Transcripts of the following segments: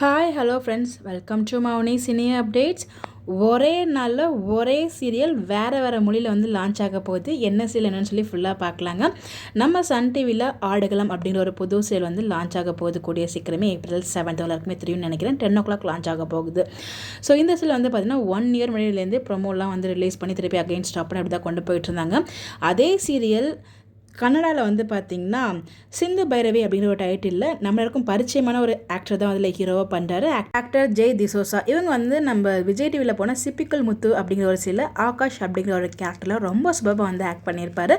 Hi hello friends, welcome to Mouni cine updates. ஒரே நாளில் ஒரே சீரியல் வேறு மொழியில் வந்து லான்ச் ஆக போகுது. என்ன சீரியல் என்னன்னு சொல்லி ஃபுல்லாக பார்க்கலாங்க. நம்ம சன் டிவியில் ஆடுகளம் அப்படிங்கிற ஒரு புது சீரியல் வந்து லான்ச் ஆக போகுது. கூடிய சீக்கிரமே April 7 எல்லாருக்குமே தெரியும்னு நினைக்கிறேன். 10 o'clock லான்ச் ஆக போகுது. ஸோ இந்த சீரியல் வந்து பார்த்திங்கன்னா 1 year முன்னாடியிலேருந்தே ப்ரொமோலாம் வந்து ரிலீஸ் பண்ணி திருப்பி அகைன் ஸ்டாப் பண்ணி அப்படி தான் கொண்டு போயிட்டு இருந்தாங்க. அதே சீரியல் கன்னடாவில் வந்து பார்த்திங்கன்னா சிந்து பைரவி அப்படிங்கிற ஒரு டைட்டிலில் நம்மளுக்கும் பரிச்சயமான ஒரு ஆக்டர் தான் அதில் ஹீரோவாக பண்ணுறாரு. ஆக்டர் ஜெய் டிசோசா. இவங்க வந்து நம்ம விஜய் டிவியில் போன சிப்பிக்கல் முத்து அப்படிங்கிற ஒரு சீரியல் ஆகாஷ் அப்படிங்கிற ஒரு கேரக்டரில் ரொம்ப சுபமாக வந்து ஆக்ட் பண்ணியிருப்பார்.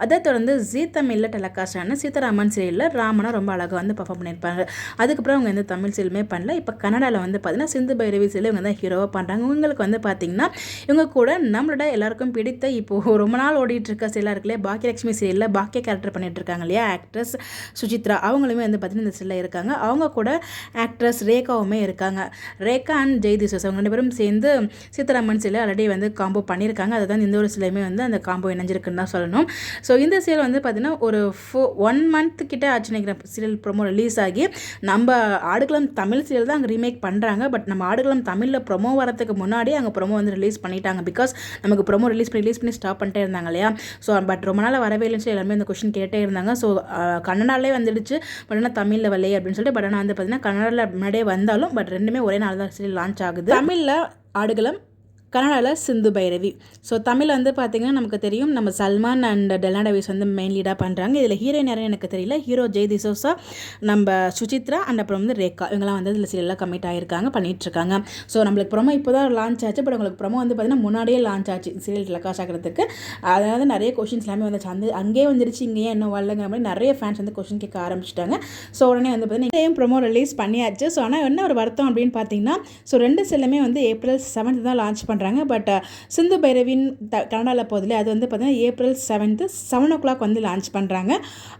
அதை தொடர்ந்து ஜீ தமிழில் டெலகாஸ்டான சீதாராமன் சீரியலில் ராமனா ரொம்ப அழகாக வந்து பர்ஃபார்ம் பண்ணியிருப்பாங்க. அதுக்கப்புறம் அவங்க எந்த தமிழ் சீரியலுமே பண்ணல. இப்போ கன்னடாவில் வந்து பார்த்திங்கன்னா சிந்து பைரவி சீரியல் இவங்க தான் ஹீரோவாக பண்ணுறாங்க. இவங்களுக்கு வந்து பார்த்திங்கன்னா இவங்க கூட நம்மளோட எல்லாருக்கும் பிடித்த இப்போது ரொம்ப நாள் ஓடிட்டு இருக்க சீரியலாக இருக்குல்லையே பாக்கியலட்சுமி சீரியலில் பாக்கிய கேரக்டர் பண்ணிட்டு இருக்காங்க இல்லையா, ஆக்ட்ரஸ் சுசித்ரா. அவங்களுமே வந்து பார்த்தீங்கன்னா இந்த சீரியலில் இருக்காங்க. அவங்க கூட ஆக்ட்ரஸ் ரேகாவுமே இருக்காங்க. ரேகா அண்ட் ஜெய் டிசோசா அவங்க 2 பேரும் சேர்ந்து சீதாராமன் சீரியல் ஆல்ரெடி வந்து காம்போ பண்ணியிருக்காங்க. அதை தான் இந்த ஒரு சீரியலுமே வந்து அந்த காம்போ இணைஞ்சிருக்குன்னு தான் சொல்லணும். ஸோ இந்த சீரியல் வந்து பார்த்தீங்கன்னா ஒரு 1 month கிட்ட ஆச்சு நினைக்கிற சீரியல் ப்ரொமோ ரிலீஸ் ஆகி. நம்ம ஆடுகளம் தமிழ் சீரியல் தான் அங்கே ரீமேக் பண்ணுறாங்க. பட் நம்ம ஆடுகளம் தமிழில் ப்ரொமோ வரதுக்கு முன்னாடி அங்கே ப்ரொமோ வந்து ரிலீஸ் பண்ணிட்டாங்க. பிகாஸ் நமக்கு ப்ரொமோ ரிலீஸ் பண்ணி ஸ்டாப் பண்ணிட்டே இருந்தாங்க இல்லையா. ஸோ பட் ரொம்ப நாள் வரவே இல்லைன்னு சொல்லி எல்லாருமே இந்த கொஸ்டின் கேட்டே இருந்தாங்க. ஸோ கன்னடாலே வந்துடுச்சு, பட் ஆனால் தமிழில் வரலையே அப்படின்னு சொல்லிட்டு. பட் ஆனால் வந்து பார்த்தீங்கன்னா கன்னடாவில் முன்னாடியே வந்தாலும் பட் ரெண்டுமே ஒரே நாள் தான் சீரியல் லான்ச் ஆகுது. தமிழில் ஆடுகளம், கன்னடாவில் சிந்து பைரவி. ஸோ தமிழ் வந்து பார்த்திங்கன்னா நமக்கு தெரியும் நம்ம சல்மான் அண்ட் டெல்னா டேவிஸ் வந்து மெயின் லீடாக பண்ணுறாங்க. இதில் ஹீரோயின் யாரும் எனக்கு தெரியல. ஹீரோ ஜெய் டிசோசா, நம்ம சுசித்ரா அண்ட் அப்புறம் வந்து ரேகா இவங்களாம் வந்து இதில் சீரியலாக கமிட் ஆகியிருக்காங்க, பண்ணிகிட்ருக்காங்க. ஸோ நம்மளுக்கு ப்ரொமோ இப்போ தான் லான்ச் ஆச்சு. பட் உங்களுக்கு ப்ரொமோ வந்து பார்த்திங்கன்னா முன்னாடியே லான்ச் ஆச்சு சீரியல் டெலகாஸ்ட் ஆகிறதுக்கு. அதாவது நிறைய கொஷின்ஸ் எல்லாமே வந்துச்சு. அங்கேயே வந்துருச்சு, இங்கேயே இன்னும் வரலங்கிற மாதிரி நிறைய ஃபேன்ஸ் வந்து கொஷின் கேட்க ஆரம்பிச்சிட்டாங்க. ஸோ உடனே வந்து பார்த்திங்கன்னா இங்கேயும் ப்ரொமோ ரிலீஸ் பண்ணியாச்சு. ஸோ ஆனால் என்ன ஒரு வருத்தம் அப்படின்னு பார்த்தீங்கன்னா, ஸோ 2 சீரியலுமே வந்து April 7 தான் லான்ச் பண்ணுறாங்க. பட் சிந்து பைரவின் கன்னடாவில் போதில்லை, அது வந்து பார்த்தீங்கன்னா April 7 7 o'clock வந்து லான்ச் பண்ணுறாங்க.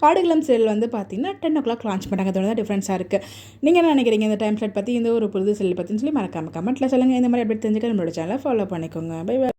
ஆடுகளம் சீரியல் வந்து பார்த்தீங்கன்னா 10 o'clock லான்ச் பண்ணுறாங்க. அதோட தான் டிஃப்ரென்ஸாக இருக்குது. நீங்கள் என்ன நினைக்கிறீங்க இந்த டைம் ஸ்லாட் பற்றி, இந்த ஒரு புது சீரியல் பற்றின்னு சொல்லி மறக்காம கமெண்ட்டில் சொல்லுங்கள். இந்த மாதிரி அப்படி தெரிஞ்சுக்க நம்மளோட சேனலை ஃபாலோ பண்ணிக்கோங்க. Bye by.